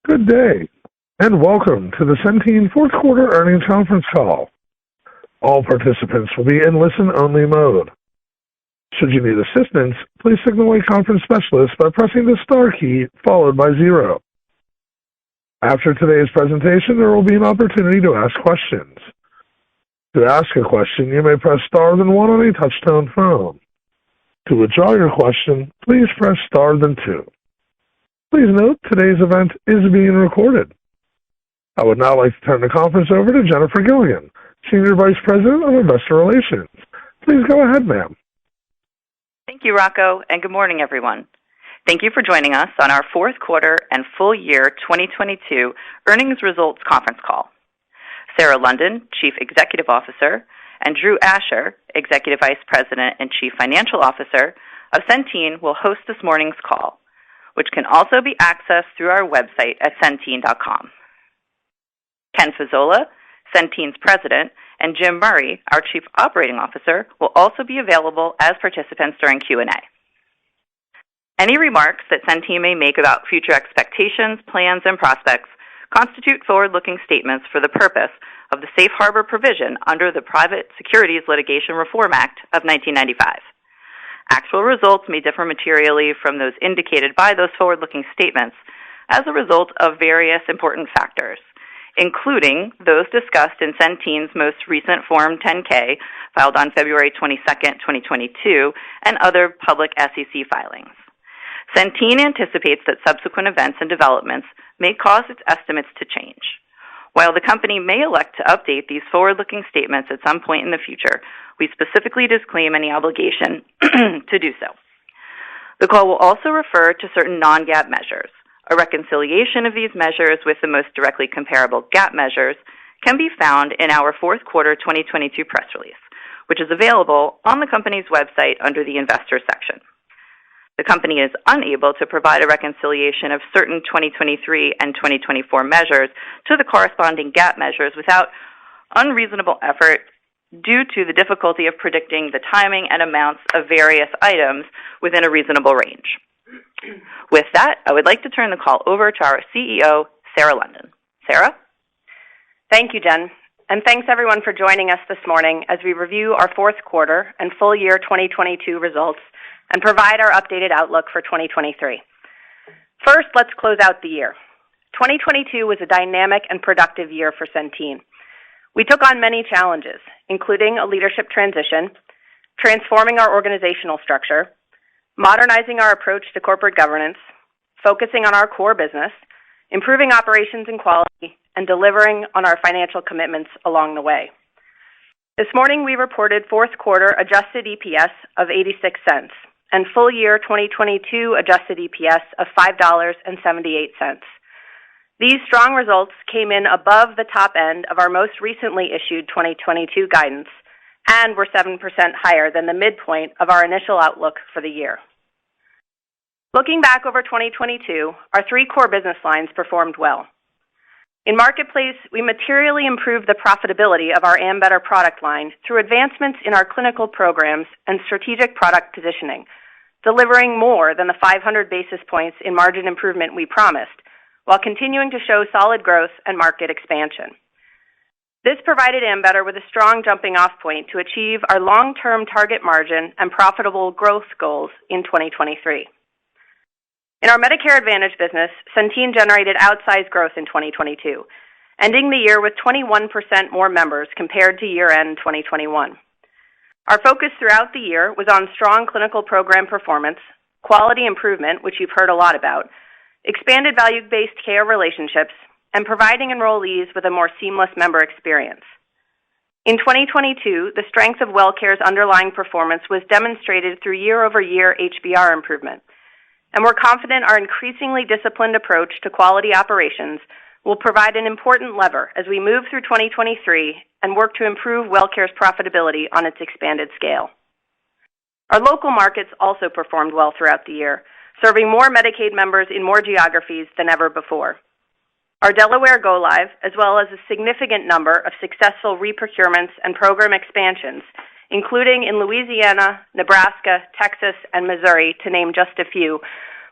Good day, and welcome to the Centene fourth quarter earnings conference call. All participants will be in listen-only mode. Should you need assistance, please signal a conference specialist by pressing the star key followed by 0. After today's presentation, there will be an opportunity to ask questions. To ask a question, you may press star then 1 on a touch-tone phone. To withdraw your question, please press star then 2. Please note, today's event is being recorded. I would now like to turn the conference over to Jennifer Gilligan, Senior Vice President of Investor Relations. Please go ahead, ma'am. Thank you, Rocco, and good morning, everyone. Thank you for joining us on our fourth quarter and full year 2022 earnings results conference call. Sarah London, Chief Executive Officer, and Drew Asher, Executive Vice President and Chief Financial Officer of Centene, will host this morning's call, which can also be accessed through our website at centene.com. Ken Fasola, Centene's President, and Jim Murray, our Chief Operating Officer, will also be available as participants during Q&A. Any remarks that Centene may make about future expectations, plans, and prospects constitute forward-looking statements for the purpose of the Safe Harbor provision under the Private Securities Litigation Reform Act of 1995. Actual results may differ materially from those indicated by those forward-looking statements as a result of various important factors, including those discussed in Centene's most recent Form 10-K filed on February 22, 2022, and other public SEC filings. Centene anticipates that subsequent events and developments may cause its estimates to change. While the company may elect to update these forward-looking statements at some point in the future, we specifically disclaim any obligation to do so. The call will also refer to certain non-GAAP measures. A reconciliation of these measures with the most directly comparable GAAP measures can be found in our fourth quarter 2022 press release, which is available on the company's website under the Investors section. The company is unable to provide a reconciliation of certain 2023 and 2024 measures to the corresponding GAAP measures without unreasonable effort due to the difficulty of predicting the timing and amounts of various items within a reasonable range. With that, I would like to turn the call over to our CEO, Sarah London. Sarah? Thank you, Jen, and thanks everyone for joining us this morning as we review our fourth quarter and full year 2022 results and provide our updated outlook for 2023. First, let's close out the year. 2022 was a dynamic and productive year for Centene. We took on many challenges, including a leadership transition, transforming our organizational structure, modernizing our approach to corporate governance, focusing on our core business, improving operations and quality, and delivering on our financial commitments along the way. This morning, we reported fourth quarter adjusted EPS of 86 cents and full year 2022 adjusted EPS of $5.78. These strong results came in above the top end of our most recently issued 2022 guidance and were 7% higher than the midpoint of our initial outlook for the year. Looking back over 2022, our 3 core business lines performed well. In Marketplace, we materially improved the profitability of our Ambetter product line through advancements in our clinical programs and strategic product positioning, delivering more than the 500 basis points in margin improvement we promised, while continuing to show solid growth and market expansion. This provided Ambetter with a strong jumping-off point to achieve our long-term target margin and profitable growth goals in 2023. In our Medicare Advantage business, Centene generated outsized growth in 2022, ending the year with 21% more members compared to year-end 2021. Our focus throughout the year was on strong clinical program performance, quality improvement, which you've heard a lot about, expanded value-based care relationships, and providing enrollees with a more seamless member experience. In 2022, the strength of WellCare's underlying performance was demonstrated through year-over-year HBR improvement, and we're confident our increasingly disciplined approach to quality operations will provide an important lever as we move through 2023 and work to improve WellCare's profitability on its expanded scale. Our local markets also performed well throughout the year, serving more Medicaid members in more geographies than ever before. Our Delaware go-live, as well as a significant number of successful reprocurements and program expansions, including in Louisiana, Nebraska, Texas, and Missouri, to name just a few,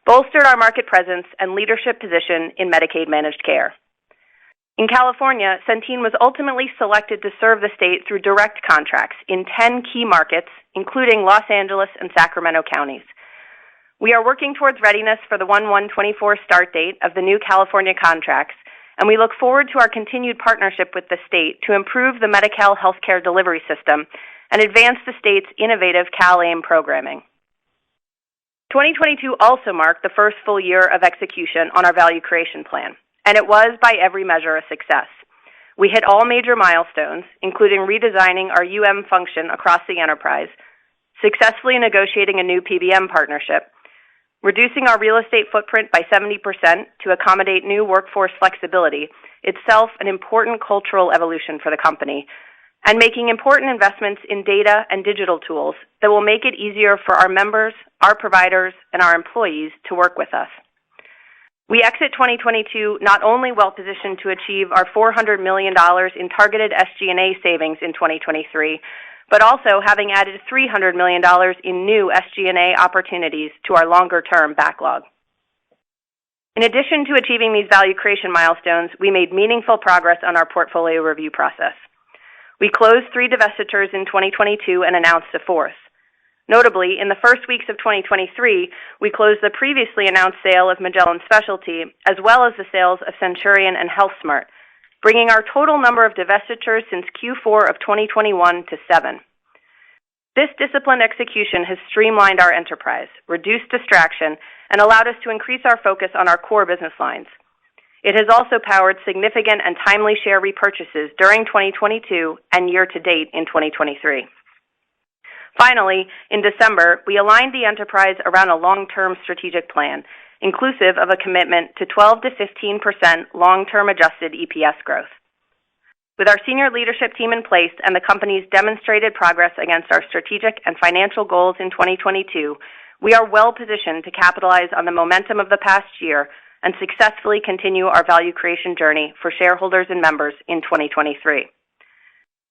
bolstered our market presence and leadership position in Medicaid managed care. In California, Centene was ultimately selected to serve the state through direct contracts in 10 key markets, including Los Angeles and Sacramento counties. We are working towards readiness for the 1/1/24 start date of the new California contracts, and we look forward to our continued partnership with the state to improve the Medi-Cal healthcare delivery system and advance the state's innovative CalAIM programming. 2022 also marked the first full year of execution on our value creation plan, and it was, by every measure, a success. We hit all major milestones, including redesigning our function across the enterprise, successfully negotiating a new PBM partnership, reducing our real estate footprint by 70% to accommodate new workforce flexibility, itself an important cultural evolution for the company, and making important investments in data and digital tools that will make it easier for our members, our providers, and our employees to work with us. We exit 2022 not only well-positioned to achieve our $400 million in targeted SG&A savings in 2023, but also having added $300 million in new SG&A opportunities to our longer-term backlog. In addition to achieving these value creation milestones, we made meaningful progress on our portfolio review process. We closed 3 divestitures in 2022 and announced a 4th. Notably, in the first weeks of 2023, we closed the previously announced sale of Magellan Specialty, as well as the sales of Centurion and HealthSmart, bringing our total number of divestitures since Q4 of 2021 to 7. This disciplined execution has streamlined our enterprise, reduced distraction, and allowed us to increase our focus on our core business lines. It has also powered significant and timely share repurchases during 2022 and year-to-date in 2023. Finally, in December, we aligned the enterprise around a long-term strategic plan, inclusive of a commitment to 12 to 15% long-term adjusted EPS growth. With our senior leadership team in place and the company's demonstrated progress against our strategic and financial goals in 2022, we are well-positioned to capitalize on the momentum of the past year and successfully continue our value creation journey for shareholders and members in 2023.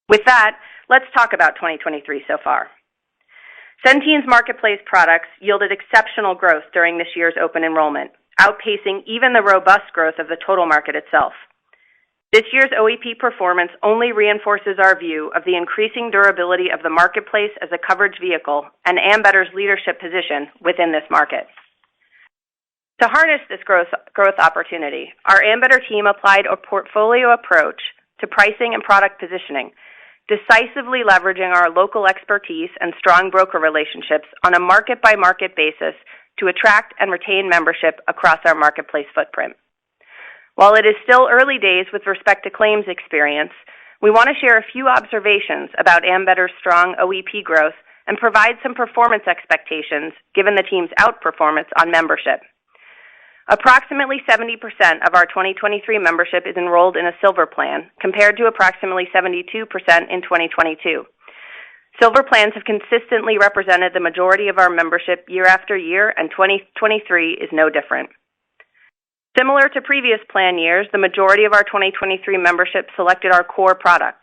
With that, let's talk about 2023 so far. Centene's marketplace products yielded exceptional growth during this year's open enrollment, outpacing even the robust growth of the total market itself. This year's OEP performance only reinforces our view of the increasing durability of the marketplace as a coverage vehicle and Ambetter's leadership position within this market. To harness this growth opportunity, our Ambetter team applied a portfolio approach to pricing and product positioning, decisively leveraging our local expertise and strong broker relationships on a market-by-market basis to attract and retain membership across our marketplace footprint. While it is still early days with respect to claims experience, we want to share a few observations about Ambetter's strong OEP growth and provide some performance expectations given the team's outperformance on membership. Approximately 70% of our 2023 membership is enrolled in a Silver plan, compared to approximately 72% in 2022. Silver plans have consistently represented the majority of our membership year after year, and 2023 is no different. Similar to previous plan years, the majority of our 2023 membership selected our core product.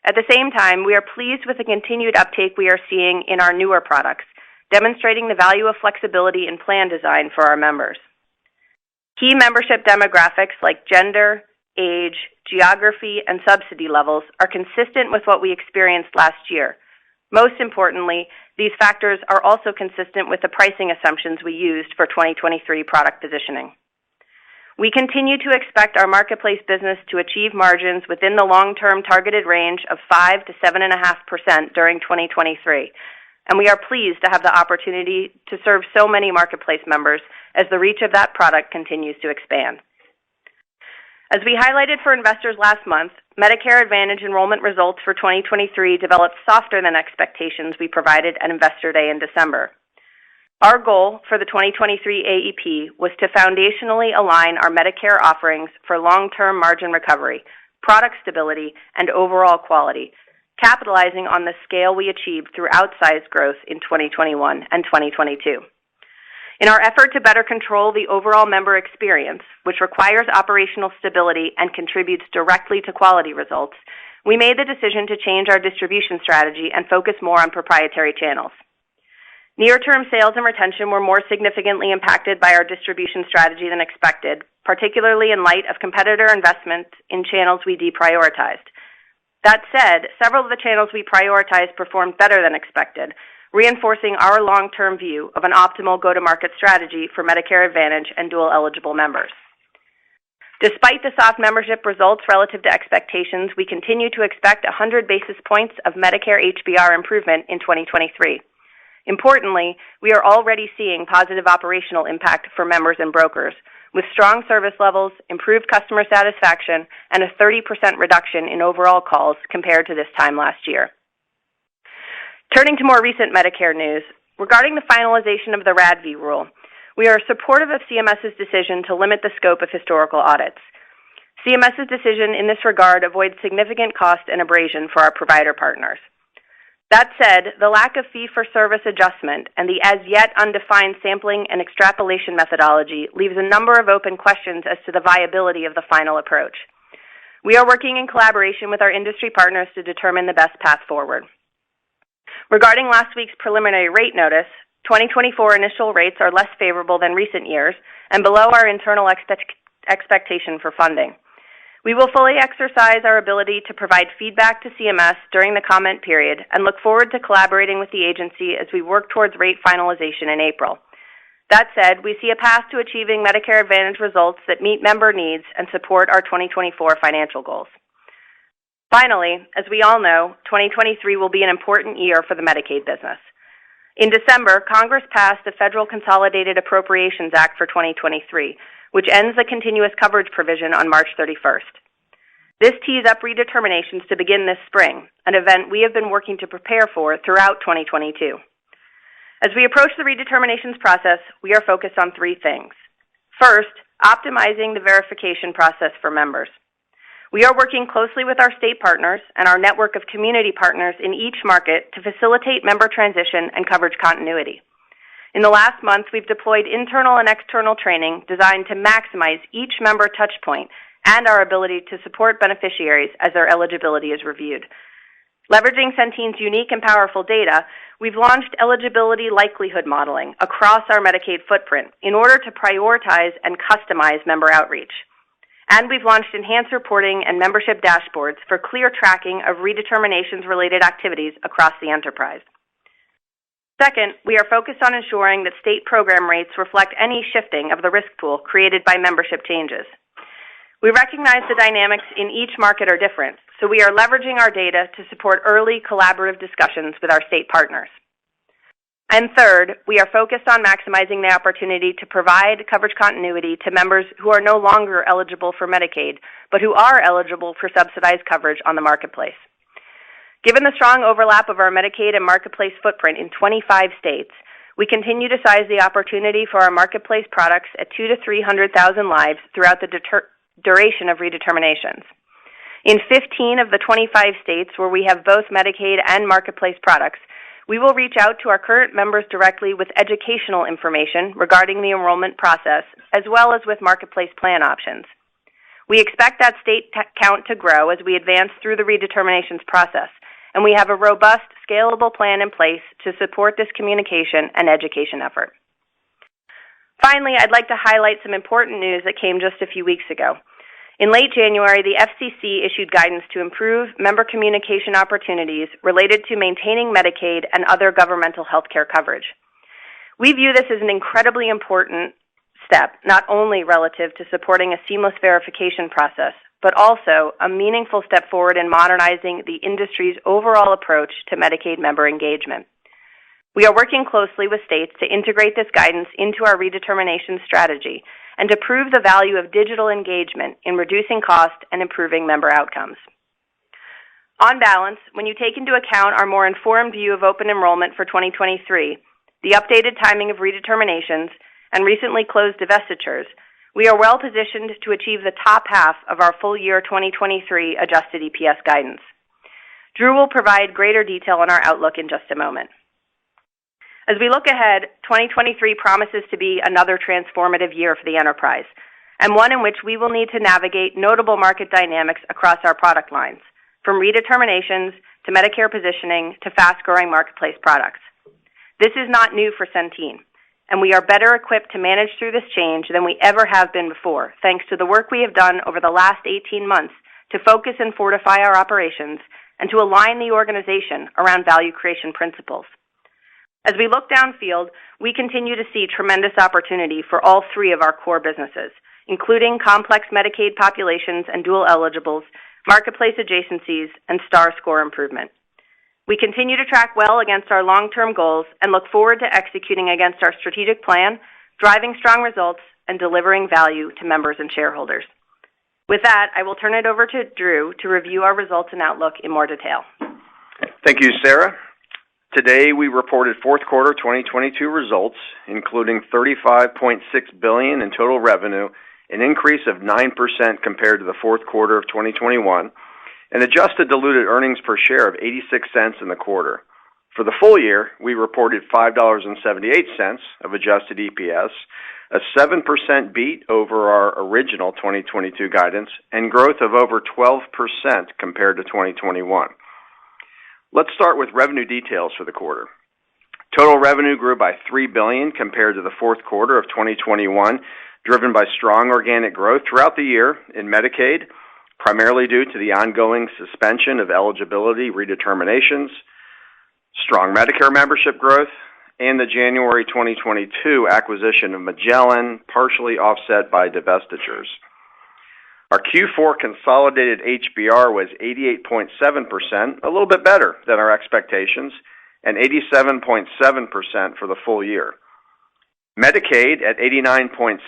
At the same time, we are pleased with the continued uptake we are seeing in our newer products, demonstrating the value of flexibility in plan design for our members. Key membership demographics like gender, age, geography, and subsidy levels are consistent with what we experienced last year. Most importantly, these factors are also consistent with the pricing assumptions we used for 2023 product positioning. We continue to expect our marketplace business to achieve margins within the long-term targeted range of 5 to 7.5% during 2023, and we are pleased to have the opportunity to serve so many marketplace members as the reach of that product continues to expand. As we highlighted for investors last month, Medicare Advantage enrollment results for 2023 developed softer than expectations we provided at Investor Day in December. Our goal for the 2023 AEP was to foundationally align our Medicare offerings for long-term margin recovery, product stability, and overall quality, capitalizing on the scale we achieved through outsized growth in 2021 and 2022. In our effort to better control the overall member experience, which requires operational stability and contributes directly to quality results, we made the decision to change our distribution strategy and focus more on proprietary channels. Near-term sales and retention were more significantly impacted by our distribution strategy than expected, particularly in light of competitor investment in channels we deprioritized. That said, several of the channels we prioritized performed better than expected, reinforcing our long-term view of an optimal go-to-market strategy for Medicare Advantage and dual-eligible members. Despite the soft membership results relative to expectations, we continue to expect 100 basis points of Medicare HBR improvement in 2023. Importantly, we are already seeing positive operational impact for members and brokers, with strong service levels, improved customer satisfaction, and a 30% reduction in overall calls compared to this time last year. Turning to more recent Medicare news, regarding the finalization of the RADV rule, we are supportive of CMS's decision to limit the scope of historical audits. CMS's decision in this regard avoids significant cost and abrasion for our provider partners. That said, the lack of fee-for-service adjustment and the as-yet undefined sampling and extrapolation methodology leaves a number of open questions as to the viability of the final approach. We are working in collaboration with our industry partners to determine the best path forward. Regarding last week's preliminary rate notice, 2024 initial rates are less favorable than recent years and below our internal expectation for funding. We will fully exercise our ability to provide feedback to CMS during the comment period and look forward to collaborating with the agency as we work towards rate finalization in April. That said, we see a path to achieving Medicare Advantage results that meet member needs and support our 2024 financial goals. Finally, as we all know, 2023 will be an important year for the Medicaid business. In December, Congress passed the Federal Consolidated Appropriations Act for 2023, which ends the continuous coverage provision on March 31st. This tees up redeterminations to begin this spring, an event we have been working to prepare for throughout 2022. As we approach the redeterminations process, we are focused on three things. First, optimizing the verification process for members. We are working closely with our state partners and our network of community partners in each market to facilitate member transition and coverage continuity. In the last month, we've deployed internal and external training designed to maximize each member touchpoint and our ability to support beneficiaries as their eligibility is reviewed. Leveraging Centene's unique and powerful data, we've launched eligibility likelihood modeling across our Medicaid footprint in order to prioritize and customize member outreach. And we've launched enhanced reporting and membership dashboards for clear tracking of redeterminations-related activities across the enterprise. Second, we are focused on ensuring that state program rates reflect any shifting of the risk pool created by membership changes. We recognize the dynamics in each market are different, so we are leveraging our data to support early collaborative discussions with our state partners. And third, we are focused on maximizing the opportunity to provide coverage continuity to members who are no longer eligible for Medicaid, but who are eligible for subsidized coverage on the marketplace. Given the strong overlap of our Medicaid and Marketplace footprint in 25 states, we continue to size the opportunity for our Marketplace products at 200,000 to 300,000 lives throughout the duration of redeterminations. In 15 of the 25 states where we have both Medicaid and Marketplace products, we will reach out to our current members directly with educational information regarding the enrollment process, as well as with Marketplace plan options. We expect that state count to grow as we advance through the redeterminations process, and we have a robust, scalable plan in place to support this communication and education effort. Finally, I'd like to highlight some important news that came just a few weeks ago. In late January, the FCC issued guidance to improve member communication opportunities related to maintaining Medicaid and other governmental health care coverage. We view this as an incredibly important step, not only relative to supporting a seamless verification process, but also a meaningful step forward in modernizing the industry's overall approach to Medicaid member engagement. We are working closely with states to integrate this guidance into our redetermination strategy and to prove the value of digital engagement in reducing cost and improving member outcomes. On balance, when you take into account our more informed view of open enrollment for 2023, the updated timing of redeterminations, and recently closed divestitures, we are well positioned to achieve the top half of our full year 2023 adjusted EPS guidance. Drew will provide greater detail on our outlook in just a moment. As we look ahead, 2023 promises to be another transformative year for the enterprise, and one in which we will need to navigate notable market dynamics across our product lines, from redeterminations to Medicare positioning to fast-growing Marketplace products. This is not new for Centene, and we are better equipped to manage through this change than we ever have been before, thanks to the work we have done over the last 18 months to focus and fortify our operations and to align the organization around value creation principles. As we look downfield, we continue to see tremendous opportunity for all three of our core businesses, including complex Medicaid populations and dual eligibles, marketplace adjacencies, and STAR score improvement. We continue to track well against our long-term goals and look forward to executing against our strategic plan, driving strong results, and delivering value to members and shareholders. With that, I will turn it over to Drew to review our results and outlook in more detail. Thank you, Sarah. Today, we reported fourth quarter 2022 results, including $35.6 billion in total revenue, an increase of 9% compared to the fourth quarter of 2021, and adjusted diluted earnings per share of 86 cents in the quarter. For the full year, we reported $5.78 of adjusted EPS, a 7% beat over our original 2022 guidance, and growth of over 12% compared to 2021. Let's start with revenue details for the quarter. Total revenue grew by $3 billion compared to the fourth quarter of 2021, driven by strong organic growth throughout the year in Medicaid, primarily due to the ongoing suspension of eligibility redeterminations, strong Medicare membership growth, and the January 2022 acquisition of Magellan, partially offset by divestitures. Our Q4 consolidated HBR was 88.7%, a little bit better than our expectations, and 87.7% for the full year. Medicaid at 89.6%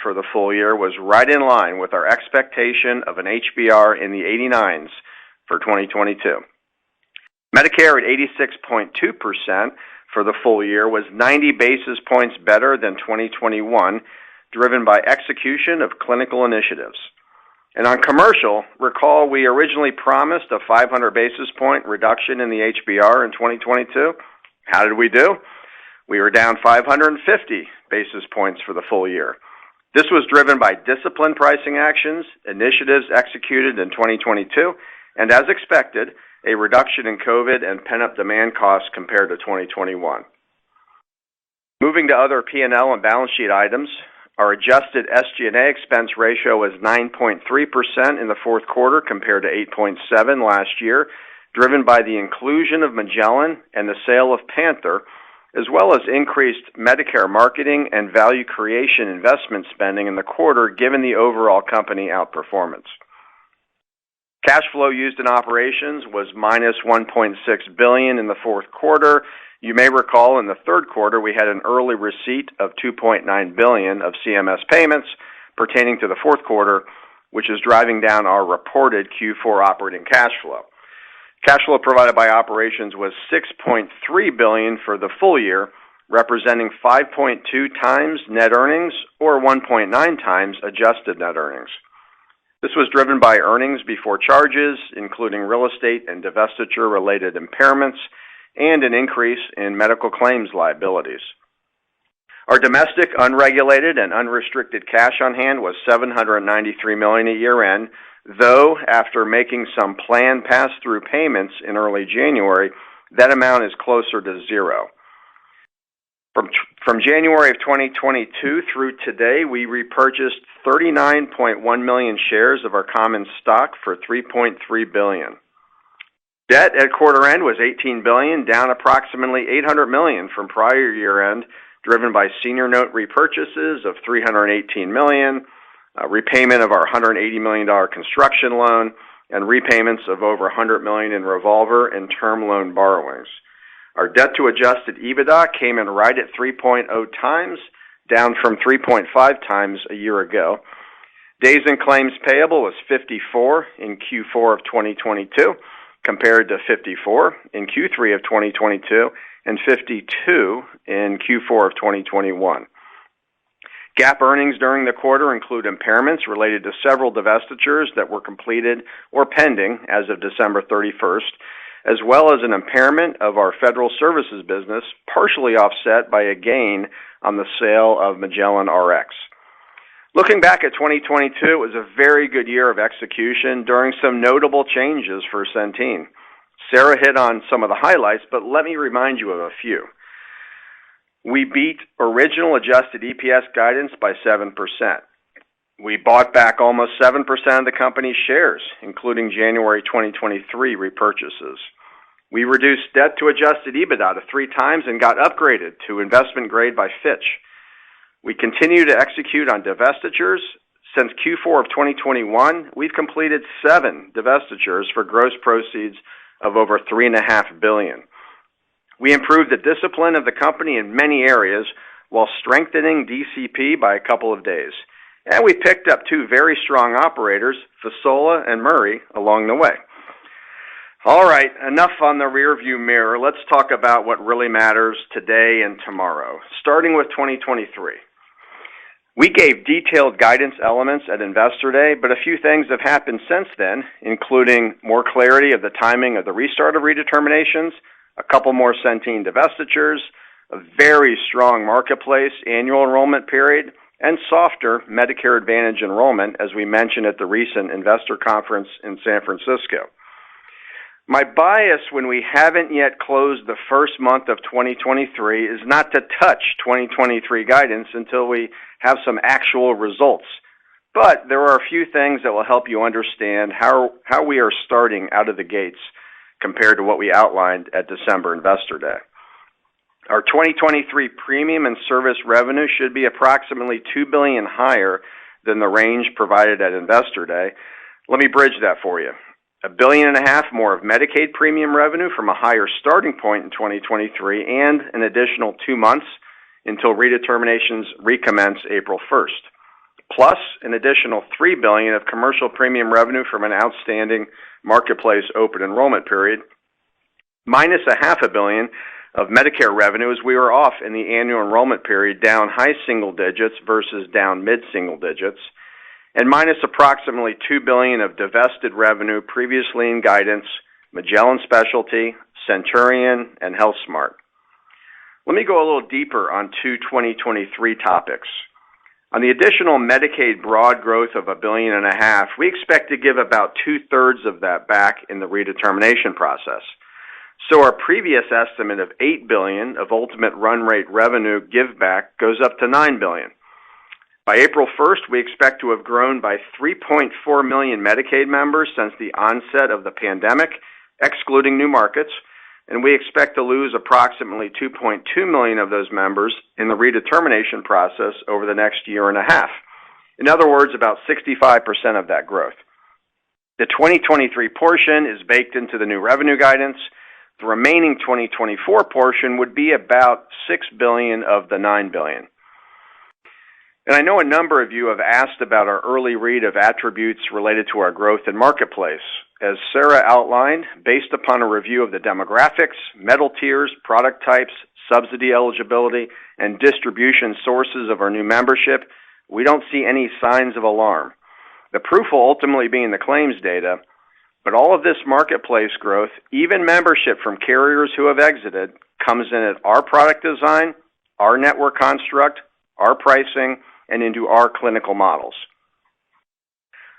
for the full year was right in line with our expectation of an HBR in the 89s for 2022. Medicare at 86.2% for the full year was 90 basis points better than 2021, driven by execution of clinical initiatives. And on commercial, recall we originally promised a 500 basis point reduction in the HBR in 2022. How did we do? We were down 550 basis points for the full year. This was driven by disciplined pricing actions, initiatives executed in 2022, and as expected, a reduction in COVID and pent-up demand costs compared to 2021. Moving to other P&L and balance sheet items, our adjusted SG&A expense ratio was 9.3% in the fourth quarter compared to 8.7% last year, driven by the inclusion of Magellan and the sale of Panther, as well as increased Medicare marketing and value creation investment spending in the quarter given the overall company outperformance. Cash flow used in operations was minus $1.6 billion in the fourth quarter. You may recall in the third quarter we had an early receipt of $2.9 billion of CMS payments pertaining to the fourth quarter, which is driving down our reported Q4 operating cash flow. Cash flow provided by operations was $6.3 billion for the full year, representing 5.2 times net earnings or 1.9 times adjusted net earnings. This was driven by earnings before charges, including real estate and divestiture-related impairments, and an increase in medical claims liabilities. Our domestic unregulated and unrestricted cash on hand was $793 million at year-end, though after making some planned pass-through payments in early January, that amount is closer to zero. From January of 2022 through today, we repurchased 39.1 million shares of our common stock for $3.3 billion. Debt at quarter end was $18 billion, down approximately $800 million from prior year end, driven by senior note repurchases of $318 million, repayment of our $180 million construction loan, and repayments of over $100 million in revolver and term loan borrowings. Our debt to adjusted EBITDA came in right at 3.0 times, down from 3.5 times a year ago. Days in claims payable was 54 in Q4 of 2022, compared to 54 in Q3 of 2022 and 52 in Q4 of 2021. GAAP earnings during the quarter include impairments related to several divestitures that were completed or pending as of December 31st, as well as an impairment of our federal services business, partially offset by a gain on the sale of Magellan RX. Looking back at 2022, it was a very good year of execution during some notable changes for Centene. Sarah hit on some of the highlights, but let me remind you of a few. We beat original adjusted EPS guidance by 7%. We bought back almost 7% of the company's shares, including January 2023 repurchases. We reduced debt to adjusted EBITDA to 3 times and got upgraded to investment grade by Fitch. We continue to execute on divestitures. Since Q4 of 2021, we've completed 7 divestitures for gross proceeds of over $3.5 billion. We improved the discipline of the company in many areas while strengthening DCP by a couple of days. And we picked up 2 very strong operators, Fasola and Murray, along the way. All right, enough on the rearview mirror. Let's talk about what really matters today and tomorrow, starting with 2023. We gave detailed guidance elements at Investor Day, but a few things have happened since then, including more clarity of the timing of the restart of redeterminations, a couple more Centene divestitures, a very strong marketplace annual enrollment period, and softer Medicare Advantage enrollment, as we mentioned at the recent investor conference in San Francisco. My bias when we haven't yet closed the first month of 2023 is not to touch 2023 guidance until we have some actual results. But there are a few things that will help you understand how we are starting out of the gates compared to what we outlined at December Investor Day. Our 2023 premium and service revenue should be approximately $2 billion higher than the range provided at Investor Day. Let me bridge that for you. $1.5 billion more of Medicaid premium revenue from a higher starting point in 2023 and an additional 2 months until redeterminations recommence April 1st. Plus an additional $3 billion of commercial premium revenue from an outstanding marketplace open enrollment period, minus $500 million of Medicare revenue as we were off in the annual enrollment period down high single digits versus down mid-single digits, and minus approximately $2 billion of divested revenue previously in guidance, Magellan Specialty, Centurion, and HealthSmart. Let me go a little deeper on 2 2023 topics. On the additional Medicaid broad growth of $1.5 billion, we expect to give about 2/3 of that back in the redetermination process. So our previous estimate of $8 billion of ultimate run rate revenue give back goes up to $9 billion. By April 1st, we expect to have grown by 3.4 million Medicaid members since the onset of the pandemic, excluding new markets, and we expect to lose approximately 2.2 million of those members in the redetermination process over the next year and a half. In other words, about 65% of that growth. The 2023 portion is baked into the new revenue guidance. The remaining 2024 portion would be about $6 billion of the $9 billion. And I know a number of you have asked about our early read of attributes related to our growth in marketplace. As Sarah outlined, based upon a review of the demographics, metal tiers, product types, subsidy eligibility, and distribution sources of our new membership, we don't see any signs of alarm. The proof will ultimately be in the claims data, but all of this marketplace growth, even membership from carriers who have exited, comes in at our product design, our network construct, our pricing, and into our clinical models.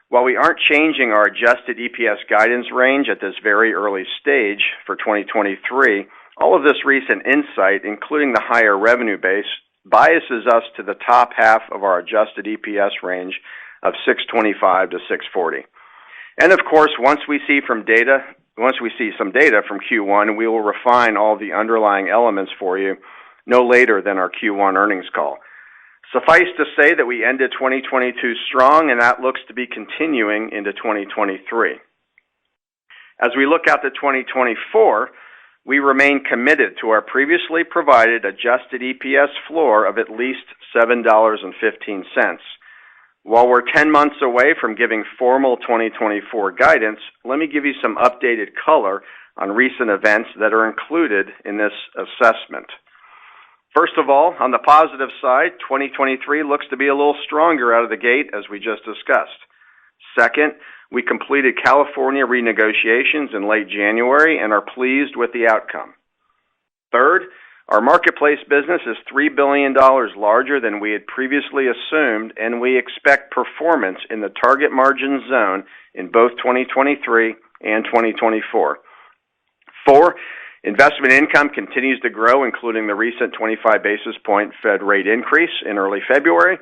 While we aren't changing our adjusted EPS guidance range at this very early stage for 2023, all of this recent insight, including the higher revenue base, biases us to the top half of our adjusted EPS range of $6.25 to $6.40. And of course, once we see some data from Q1, we will refine all the underlying elements for you no later than our Q1 earnings call. Suffice to say that we ended 2022 strong, and that looks to be continuing into 2023. As we look out to 2024, we remain committed to our previously provided adjusted EPS floor of at least $7.15. While we're 10 months away from giving formal 2024 guidance, let me give you some updated color on recent events that are included in this assessment. First of all, on the positive side, 2023 looks to be a little stronger out of the gate, as we just discussed. Second, we completed California renegotiations in late January and are pleased with the outcome. Third, our marketplace business is $3 billion larger than we had previously assumed, and we expect performance in the target margin zone in both 2023 and 2024. 4, Investment income continues to grow, including the recent 25 basis point Fed rate increase in early February.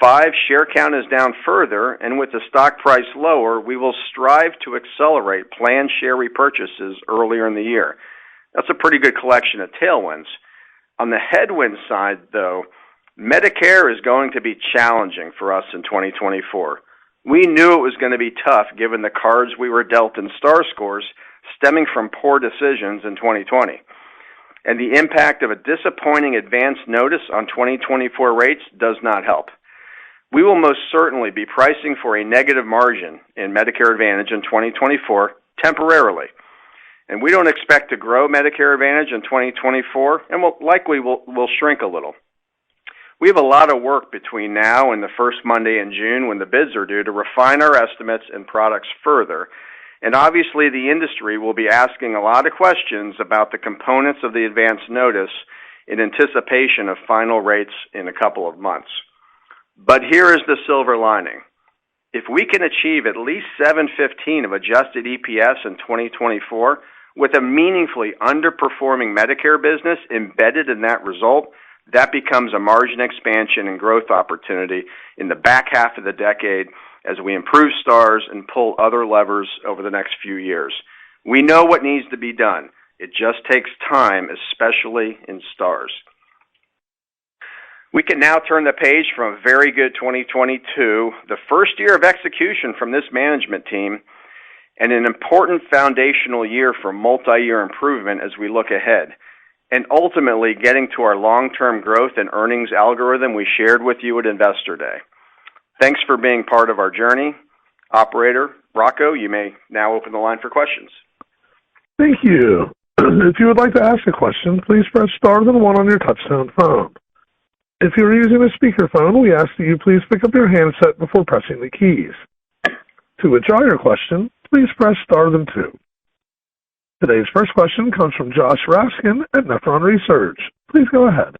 5, share count is down further, and with the stock price lower, we will strive to accelerate planned share repurchases earlier in the year. That's a pretty good collection of tailwinds. On the headwind side, though, Medicare is going to be challenging for us in 2024. We knew it was going to be tough given the cards we were dealt in Star scores stemming from poor decisions in 2020. And the impact of a disappointing advance notice on 2024 rates does not help. We will most certainly be pricing for a negative margin in Medicare Advantage in 2024 temporarily. And we don't expect to grow Medicare Advantage in 2024, and we'll shrink a little. We have a lot of work between now and the first Monday in June when the bids are due to refine our estimates and products further. And obviously the industry will be asking a lot of questions about the components of the advance notice in anticipation of final rates in a couple of months. But here is the silver lining. If we can achieve at least $7.15 of adjusted EPS in 2024 with a meaningfully underperforming Medicare business embedded in that result, that becomes a margin expansion and growth opportunity in the back half of the decade as we improve stars and pull other levers over the next few years. We know what needs to be done. It just takes time, especially in stars. We can now turn the page from a very good 2022, the first year of execution from this management team, and an important foundational year for multi-year improvement as we look ahead, and ultimately getting to our long-term growth and earnings algorithm we shared with you at Investor Day. Thanks for being part of our journey. Operator, Rocco, you may now open the line for questions. Thank you. If you would like to ask a question, please press star then 1 on your touchtone phone. If you're using a speakerphone, we ask that you please pick up your handset before pressing the keys. To withdraw your question, please press star then 2. Today's first question comes from Josh Raskin at Nephron Research. Please go ahead.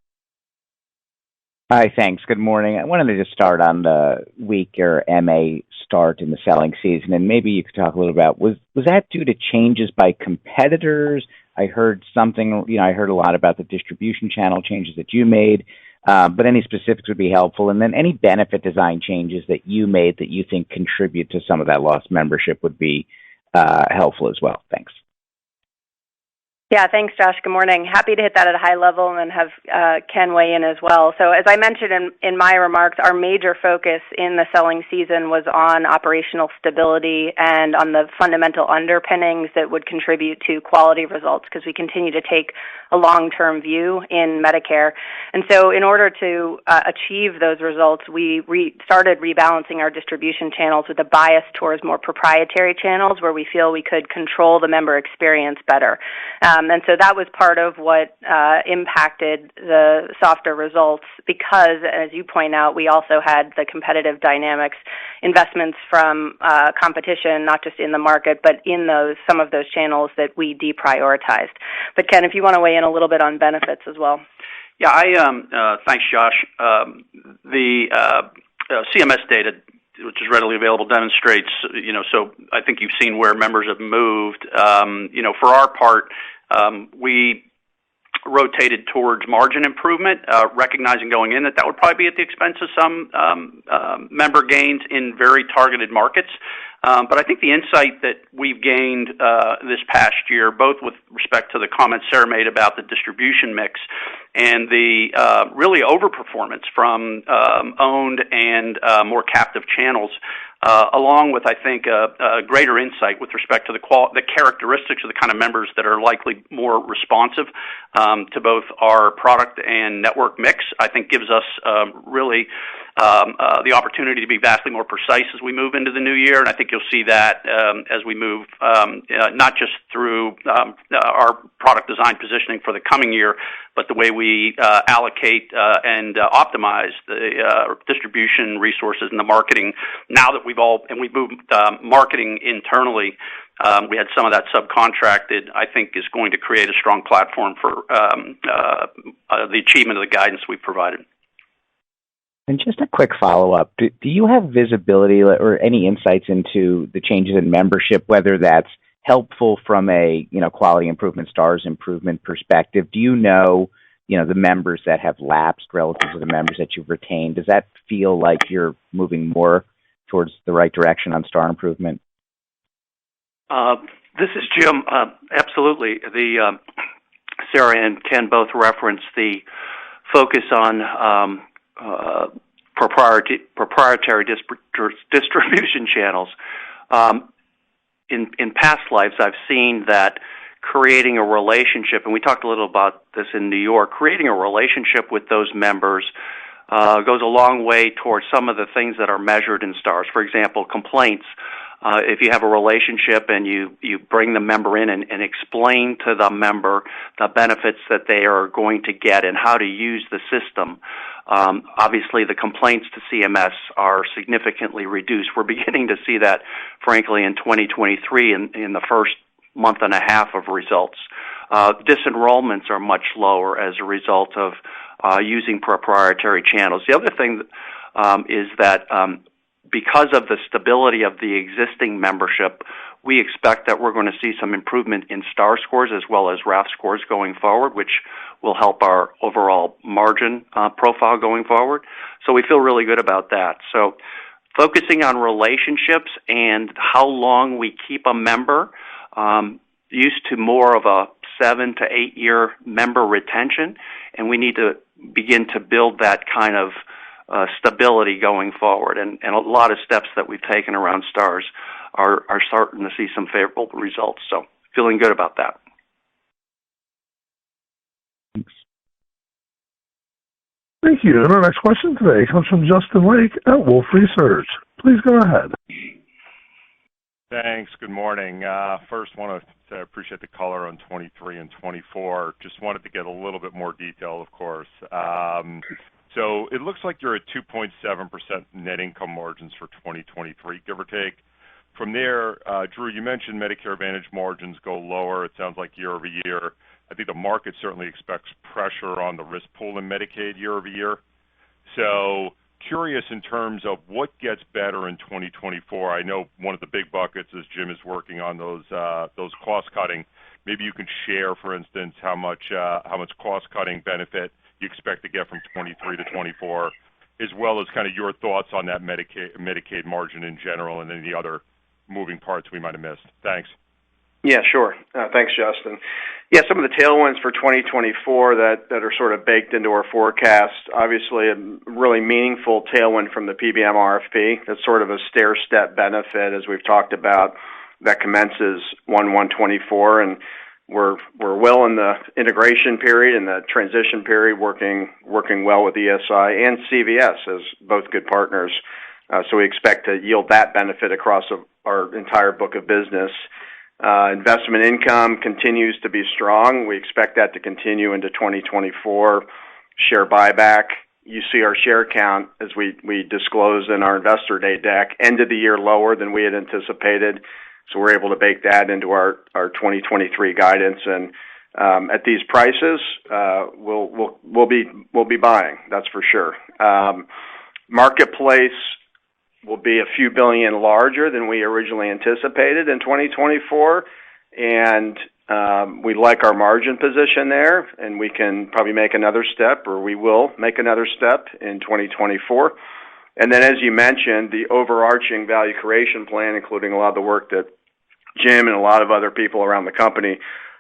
Hi, thanks. Good morning. I wanted to just start on the weaker MA start in the selling season, and maybe you could talk a little about, was that due to changes by competitors? I heard something, I heard a lot about the distribution channel changes that you made, but any specifics would be helpful. And then any benefit design changes that you made that you think contribute to some of that lost membership would be helpful as well. Thanks. Yeah, thanks, Josh. Good morning. Happy to hit that at a high level and then have Ken weigh in as well. So as I mentioned in my remarks, our major focus in the selling season was on operational stability and on the fundamental underpinnings that would contribute to quality results because we continue to take a long-term view in Medicare. And so in order to achieve those results, we started rebalancing our distribution channels with a bias towards more proprietary channels where we feel we could control the member experience better. And so that was part of what impacted the softer results because, as you point out, we also had the competitive dynamics, investments from competition, not just in the market, but in some of those channels that we deprioritized. But Ken, if you want to weigh in a little bit on benefits as well. Yeah, thanks, Josh. The CMS data, which is readily available, demonstrates, so I think you've seen where members have moved. For our part, we rotated towards margin improvement, recognizing going in that would probably be at the expense of some member gains in very targeted markets. But I think the insight that we've gained this past year, both with respect to the comments Sarah made about the distribution mix and the really overperformance from owned and more captive channels, along with, I think, a greater insight with respect to the characteristics of the kind of members that are likely more responsive to both our product and network mix, I think gives us really the opportunity to be vastly more precise as we move into the new year. And I think you'll see that as we move not just through our product design positioning for the coming year, but the way we allocate and optimize the distribution resources and the marketing. Now that we've moved marketing internally, we had some of that subcontracted, I think is going to create a strong platform for the achievement of the guidance we've provided. And just a quick follow-up. Do you have visibility or any insights into the changes in membership, whether that's helpful from a, quality improvement, stars improvement perspective. Do you know, the members that have lapsed relative to the members that you've retained? Does that feel like you're moving more towards the right direction on star improvement? This is Jim. Absolutely. Sarah and Ken both referenced the focus on proprietary distribution channels. In past lives, I've seen that creating a relationship, and we talked a little about this in New York, creating a relationship with those members goes a long way towards some of the things that are measured in stars. For example, complaints. If you have a relationship and you bring the member in and explain to the member the benefits that they are going to get and how to use the system, obviously the complaints to CMS are significantly reduced. We're beginning to see that, frankly, in 2023 in the first month and a half of results. Disenrollments are much lower as a result of using proprietary channels. The other thing is that because of the stability of the existing membership, we expect that we're going to see some improvement in star scores as well as RAF scores going forward, which will help our overall margin profile going forward. So we feel really good about that. So focusing on relationships and how long we keep a member, used to more of a 7 to 8 year member retention, and we need to begin to build that kind of stability going forward. And a lot of steps that we've taken around stars are starting to see some favorable results. So feeling good about that. Thank you. And our next question today comes from Justin Lake at Wolfe Research. Please go ahead. Thanks. Good morning. First, want to appreciate the color on 23 and 24. Just wanted to get a little bit more detail, of course. So it looks like you're at 2.7% net income margins for 2023, give or take. From there, Drew, you mentioned Medicare Advantage margins go lower. It sounds like year over year. I think the market certainly expects pressure on the risk pool in Medicaid year over year. So curious in terms of what gets better in 2024. I know one of the big buckets is Jim is working on those cost cutting. Maybe you can share, for instance, how much cost cutting benefit you expect to get from 23 to 24, as well as kind of your thoughts on that Medicaid margin in general and any other moving parts we might have missed. Thanks. Yeah, sure. Thanks, Justin. Yeah, some of the tailwinds for 2024 that are sort of baked into our forecast, obviously a really meaningful tailwind from the PBM RFP. That's sort of a stair-step benefit, as we've talked about, that commences 1/1/24, and we're well in the integration period and the transition period, working well with ESI and CVS as both good partners. So we expect to yield that benefit across our entire book of business. Investment income continues to be strong. We expect that to continue into 2024. Share buyback. You see our share count, as we disclosed in our Investor Day deck, end of the year lower than we had anticipated. So we're able to bake that into our 2023 guidance, and at these prices, we'll be buying. That's for sure. Marketplace will be a few billion larger than we originally anticipated in 2024, and we like our margin position there, and we can probably make another step, or we will make another step in 2024. And then, as you mentioned, the overarching value creation plan, including a lot of the work that Jim and a lot of other people around the company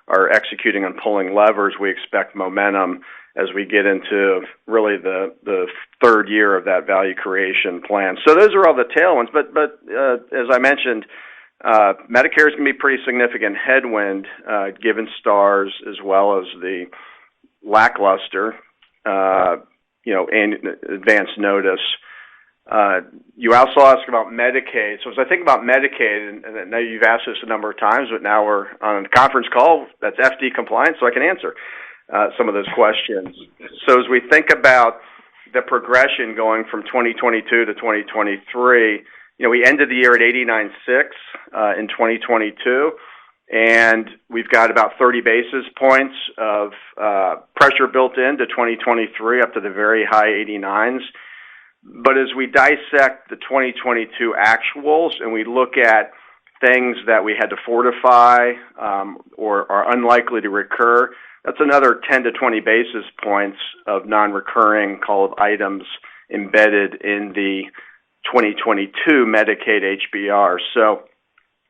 are executing and pulling levers. We expect momentum as we get into really the third year of that value creation plan. So those are all the tailwinds. But as I mentioned, Medicare is going to be a pretty significant headwind given stars as well as the lackluster, and advance notice. You also asked about Medicaid. So as I think about Medicaid, and I know you've asked this a number of times, but now we're on a conference call that's FD compliant, so I can answer some of those questions. So as we think about the progression going from 2022 to 2023, we ended the year at 89.6 in 2022, and we've got about 30 basis points of pressure built into 2023 up to the very high 89s. But as we dissect the 2022 actuals and we look at things that we had to fortify or are unlikely to recur, that's another 10 to 20 basis points of non-recurring called items embedded in the 2022 Medicaid HBR. So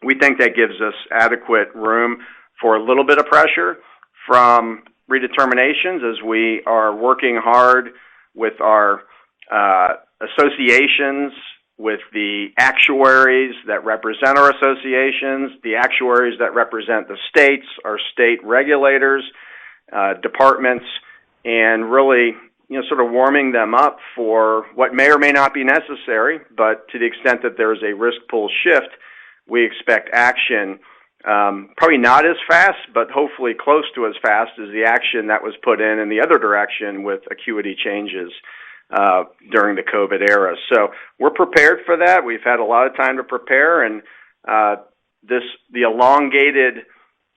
we think that gives us adequate room for a little bit of pressure from redeterminations as we are working hard with our associations, with the actuaries that represent our associations, the actuaries that represent the states, our state regulators, departments, and really, sort of warming them up for what may or may not be necessary, but to the extent that there is a risk pool shift, we expect action, probably not as fast, but hopefully close to as fast as the action that was put in the other direction with acuity changes during the COVID era. So we're prepared for that. We've had a lot of time to prepare, and the elongated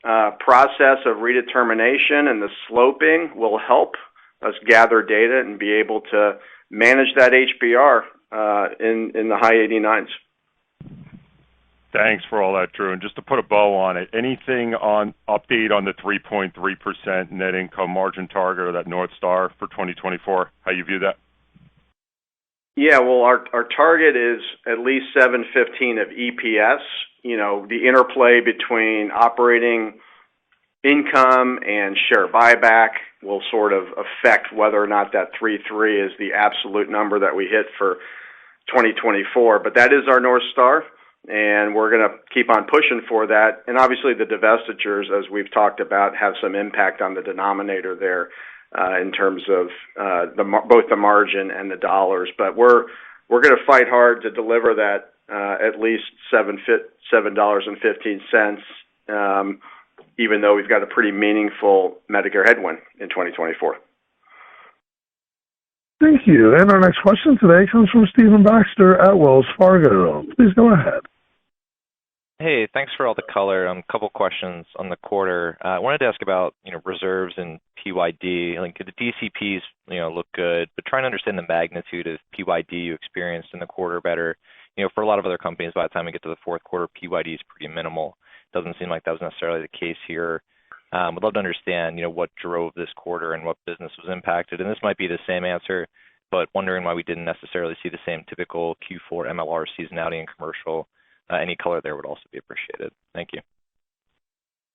process of redetermination and the sloping will help us gather data and be able to manage that HBR in the high 89s. Thanks for all that, Drew. And just to put a bow on it, anything on update on the 3.3% net income margin target or that North Star for 2024? How you view that? Yeah, well, our target is at least 7.15 of EPS. The interplay between operating income and share buyback will sort of affect whether or not that 3.3 is the absolute number that we hit for 2024. But that is our North Star, and we're going to keep on pushing for that. And obviously the divestitures, as we've talked about, have some impact on the denominator there in terms of both the margin and the dollars. But we're going to fight hard to deliver that at least $7.15, even though we've got a pretty meaningful Medicare headwind in 2024. Thank you. And our next question today comes from Stephen Baxter at Wells Fargo. Please go ahead. Hey, thanks for all the color. A couple questions on the quarter. I wanted to ask about reserves and PYD. The DCPs look good, but trying to understand the magnitude of PYD you experienced in the quarter better. For a lot of other companies, by the time we get to the fourth quarter, PYD is pretty minimal. Doesn't seem like that was necessarily the case here. Would love to understand what drove this quarter and what business was impacted. And this might be the same answer, but wondering why we didn't necessarily see the same typical Q4 MLR seasonality in commercial. Any color there would also be appreciated. Thank you.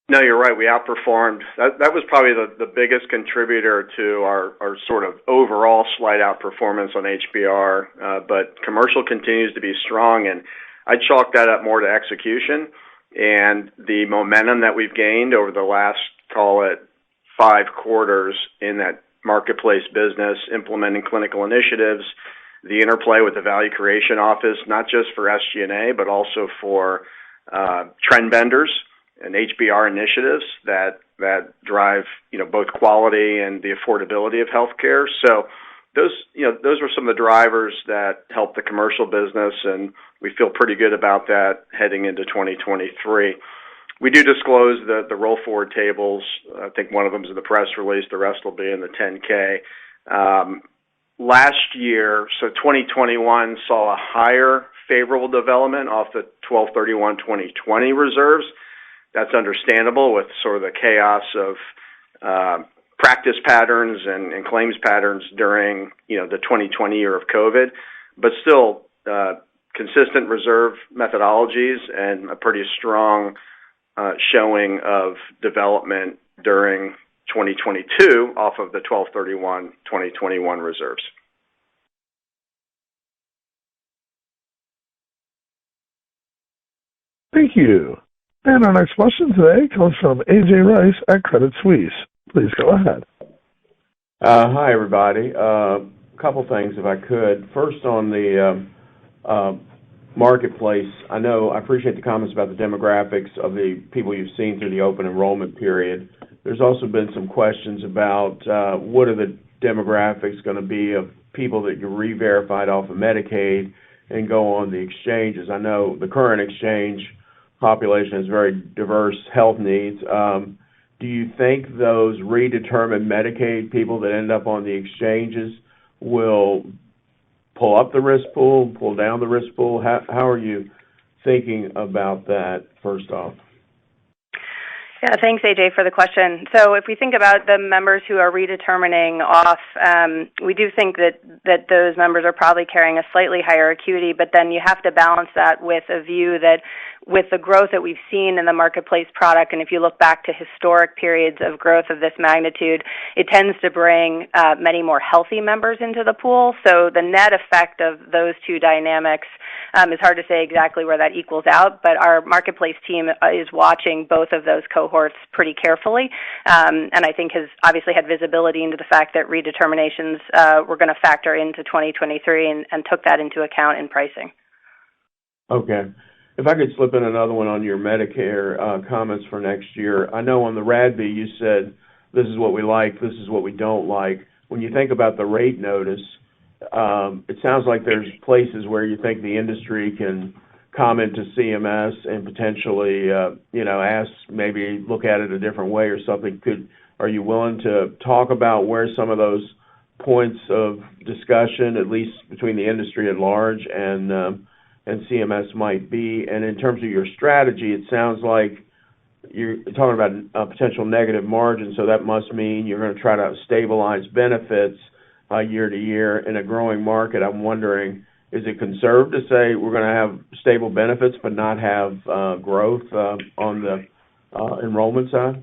No, you're right. We outperformed. That was probably the biggest contributor to our sort of overall slight outperformance on HBR. But commercial continues to be strong, and I'd chalk that up more to execution and the momentum that we've gained over the last, call it, 5 quarters in that marketplace business, implementing clinical initiatives, the interplay with the Value Creation Office, not just for SG&A, but also for trend benders and HBR initiatives that drive, both quality and the affordability of healthcare. So those were some of the drivers that helped the commercial business, and we feel pretty good about that heading into 2023. We do disclose the roll forward tables. I think one of them is in the press release. The rest will be in the 10-K. Last year, so 2021, saw a higher favorable development off the 12/31/2020 reserves. That's understandable with sort of the chaos of practice patterns and claims patterns during the 2020 year of COVID, but still consistent reserve methodologies and a pretty strong showing of development during 2022 off of the 12/31/2021 reserves. Thank you. And our next question today comes from A.J. Rice at Credit Suisse. Please go ahead. Hi, everybody. A couple things, if I could. First, on the marketplace, I appreciate the comments about the demographics of the people you've seen through the open enrollment period. There's also been some questions about what are the demographics going to be of people that you re-verified off of Medicaid and go on the exchanges. I know the current exchange population has very diverse health needs. Do you think those redetermined Medicaid people that end up on the exchanges will pull up the risk pool, pull down the risk pool? How are you thinking about that, first off? Yeah, thanks, AJ, for the question. So if we think about the members who are redetermining off, we do think that those members are probably carrying a slightly higher acuity, but then you have to balance that with a view that with the growth that we've seen in the marketplace product, and if you look back to historic periods of growth of this magnitude, it tends to bring many more healthy members into the pool. So the net effect of those two dynamics is hard to say exactly where that equals out, but our marketplace team is watching both of those cohorts pretty carefully, and I think has obviously had visibility into the fact that redeterminations were going to factor into 2023 and took that into account in pricing. Okay. If I could slip in another one on your Medicare comments for next year. I know on the RADV you said this is what we like, this is what we don't like. When you think about the rate notice, it sounds like there's places where you think the industry can comment to CMS and potentially, ask, maybe look at it a different way or something. Are you willing to talk about where some of those points of discussion, at least between the industry at large and CMS might be? And in terms of your strategy, it sounds like you're talking about a potential negative margin, so that must mean you're going to try to stabilize benefits year to year in a growing market. I'm wondering, is it conservative to say we're going to have stable benefits but not have growth on the enrollment side?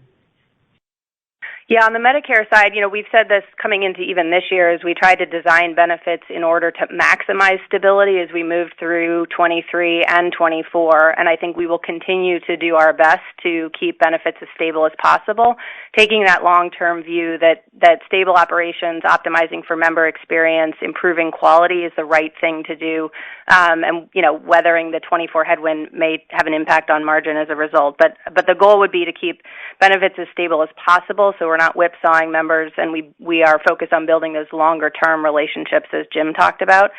Yeah, on the Medicare side, we've said this coming into even this year as we tried to design benefits in order to maximize stability as we move through 23 and 24, and I think we will continue to do our best to keep benefits as stable as possible, taking that long-term view that stable operations, optimizing for member experience, improving quality is the right thing to do, and, weathering the 24 headwind may have an impact on margin as a result, but the goal would be to keep benefits as stable as possible so we're not whipsawing members, and we are focused on building those longer-term relationships, as Jim talked about.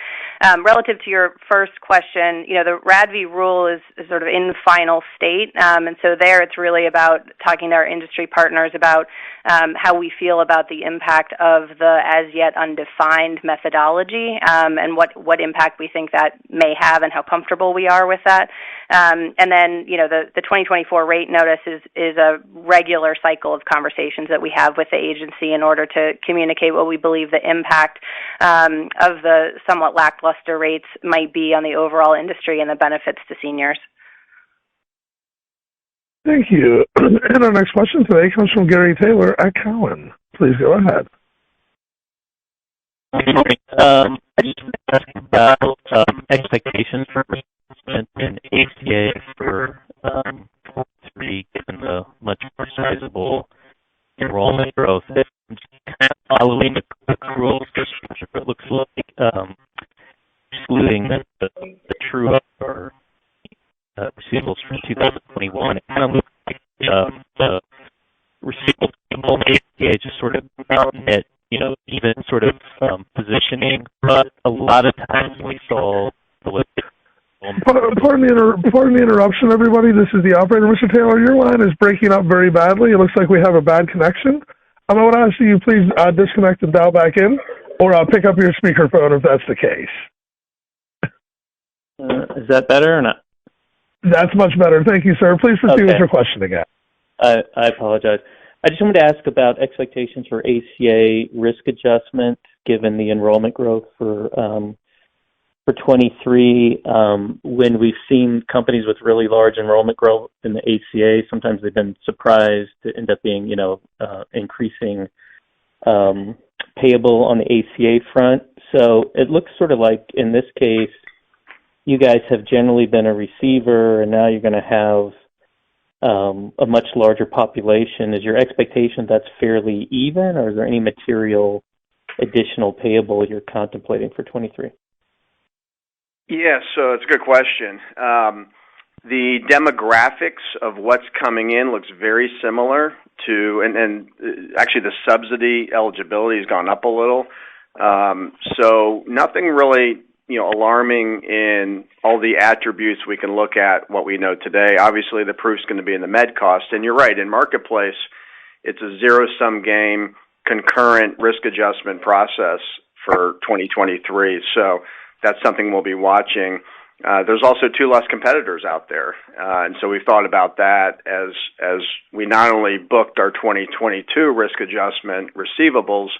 Relative to your first question, the RADV rule is sort of in final state, and so there it's really about talking to our industry partners about how we feel about the impact of the as-yet undefined methodology and what impact we think that may have and how comfortable we are with that. And then, the 2024 rate notice is a regular cycle of conversations that we have with the agency in order to communicate what we believe the impact of the somewhat lackluster rates might be on the overall industry and the benefits to seniors. Thank you. And our next question today comes from Gary Taylor at Cowen. Please go ahead. Good morning. I just want to ask about expectations for and ACA for 3, given the much more sizable enrollment growth. I'm just kind of following the accruals structure. It looks like excluding the true up or receivables from 2021, it kind of looks like the receivables from ACA just sort of mountain it, even sort of positioning. But a lot of times we saw the Pardon the interruption, everybody. This is the operator, Mr. Taylor. Your line is breaking up very badly. It looks like we have a bad connection. I would ask you please disconnect and dial back in, or pick up your speakerphone if that's the case. Is that better or not? That's much better. Thank you, sir. Please proceed with your question again. I apologize. I just wanted to ask about expectations for ACA risk adjustment, given the enrollment growth for 23. When we've seen companies with really large enrollment growth in the ACA, sometimes they've been surprised to end up being, increasing payable on the ACA front. So it looks sort of like in this case, you guys have generally been a receiver, and now you're going to have a much larger population. Is your expectation that's fairly even, or is there any material additional payable you're contemplating for 23? Yeah, so it's a good question. The demographics of what's coming in looks very similar to, and actually the subsidy eligibility has gone up a little. So nothing really, alarming in all the attributes we can look at what we know today. Obviously, the proof's going to be in the med cost. And you're right, in Marketplace, it's a zero-sum game, concurrent risk adjustment process for 2023. So that's something we'll be watching. There's also 2 less competitors out there. And so we've thought about that as we not only booked our 2022 risk adjustment receivables,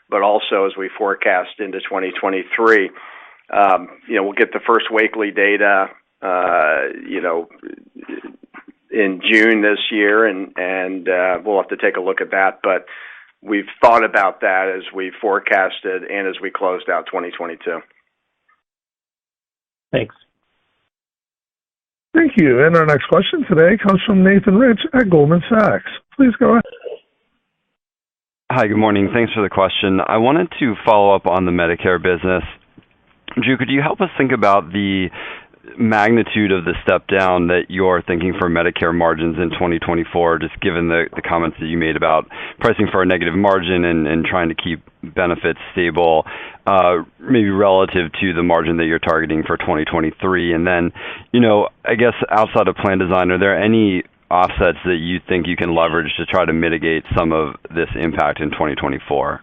but also as we forecast into 2023. We'll get the first Wakely data, in June this year, and we'll have to take a look at that. But we've thought about that as we forecasted and as we closed out 2022. Thanks. Thank you. And our next question today comes from Nathan Rich at Goldman Sachs. Please go ahead. Hi, good morning. Thanks for the question. I wanted to follow up on the Medicare business. Drew, could you help us think about the magnitude of the step down that you're thinking for Medicare margins in 2024, just given the comments that you made about pricing for a negative margin and trying to keep benefits stable, maybe relative to the margin that you're targeting for 2023? And then, I guess outside of plan design, are there any offsets that you think you can leverage to try to mitigate some of this impact in 2024?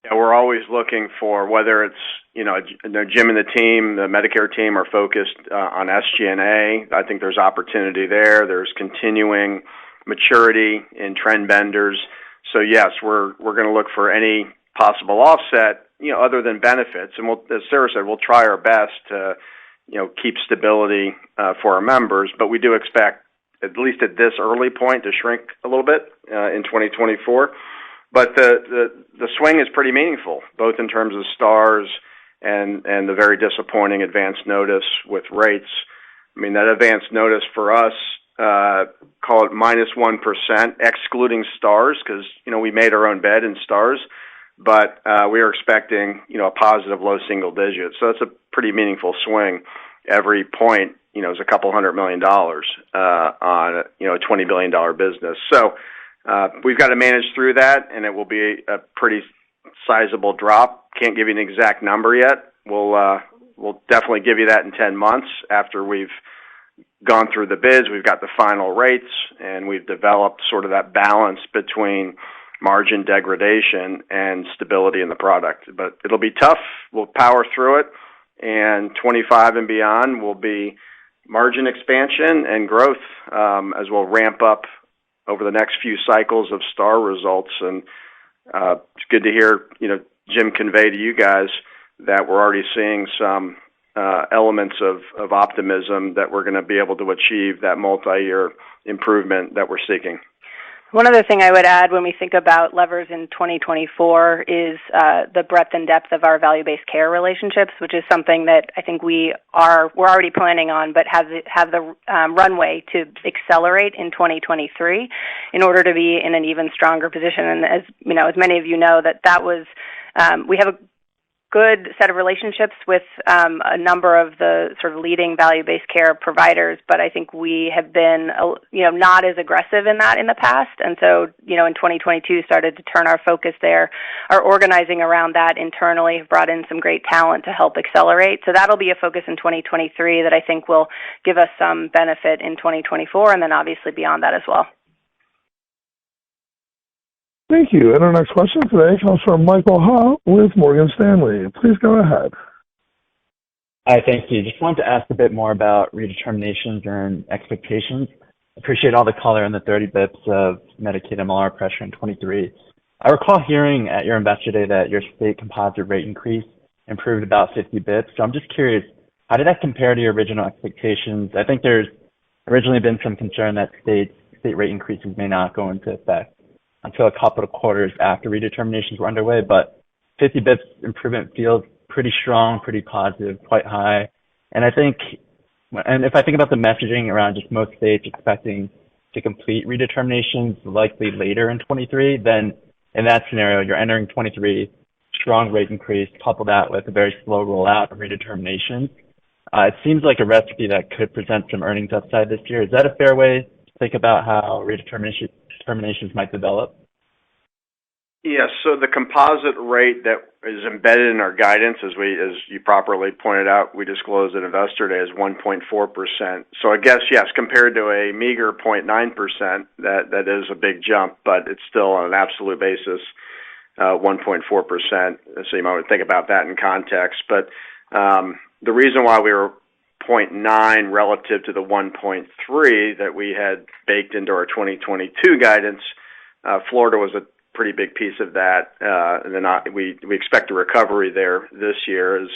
Yeah, we're always looking for whether it's, Jim and the team, the Medicare team are focused on SG&A. I think there's opportunity there. There's continuing maturity in trend benders. So yes, we're going to look for any possible offset, other than benefits. And as Sarah said, we'll try our best to, keep stability for our members. But we do expect, at least at this early point, to shrink a little bit in 2024. But the swing is pretty meaningful, both in terms of stars and the very disappointing advance notice with rates. I mean, that advance notice for us, call it -1%, excluding stars, because, we made our own bed in stars. But we are expecting, a positive low single digit. So that's a pretty meaningful swing. Every point, is a couple $100 million on a $20 billion business. So we've got to manage through that, and it will be a pretty sizable drop. Can't give you an exact number yet. We'll definitely give you that in 10 months after we've gone through the bids. We've got the final rates, and we've developed sort of that balance between margin degradation and stability in the product. But it'll be tough. We'll power through it, and 25 and beyond will be margin expansion and growth as we'll ramp up over the next few cycles of star results. And it's good to hear, Jim convey to you guys that we're already seeing some elements of optimism that we're going to be able to achieve that multi-year improvement that we're seeking. One other thing I would add when we think about levers in 2024 is the breadth and depth of our value-based care relationships, which is something that I think we're already planning on, but have the runway to accelerate in 2023 in order to be in an even stronger position. And as many of you know, that was we have a good set of relationships with a number of the sort of leading value-based care providers, but I think we have been, not as aggressive in that in the past. And so, in 2022 started to turn our focus there. Our organizing around that internally have brought in some great talent to help accelerate. So that'll be a focus in 2023 that I think will give us some benefit in 2024 and then obviously beyond that as well. Thank you. And our next question today comes from Michael Ha with Morgan Stanley. Please go ahead. Hi, thank you. Just wanted to ask a bit more about redeterminations and expectations. Appreciate all the color on the 30 bips of Medicaid MLR pressure in 23. I recall hearing at your Investor Day that your state composite rate increase improved about 50 bips. So I'm just curious, how did that compare to your original expectations? I think there's originally been some concern that state rate increases may not go into effect until a couple of quarters after redeterminations were underway, but 50 bips improvement feels pretty strong, pretty positive, quite high. And if I think about the messaging around just most states expecting to complete redeterminations likely later in 23, then in that scenario, you're entering 23, strong rate increase, couple that with a very slow rollout of redeterminations. It seems like a recipe that could present some earnings upside this year. Is that a fair way to think about how redeterminations might develop? Yes. So the composite rate that is embedded in our guidance, as you properly pointed out, we disclosed at Investor Day, is 1.4%. So I guess, yes, compared to a meager 0.9%, that is a big jump, but it's still on an absolute basis, 1.4%. So you might think about that in context. But The reason why we were 0.9 relative to the 1.3 that we had baked into our 2022 guidance, Florida was a pretty big piece of that. And then we expect a recovery there this year as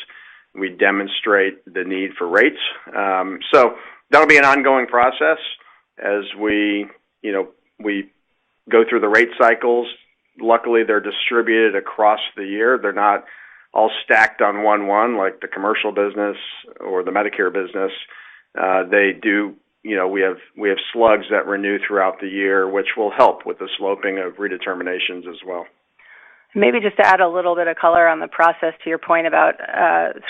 we demonstrate the need for rates. So that'll be an ongoing process as we go through the rate cycles. Luckily, they're distributed across the year. They're not all stacked on 1/1 like the commercial business or the Medicare business. They do, we have slugs that renew throughout the year, which will help with the sloping of redeterminations as well. Maybe just to add a little bit of color on the process to your point about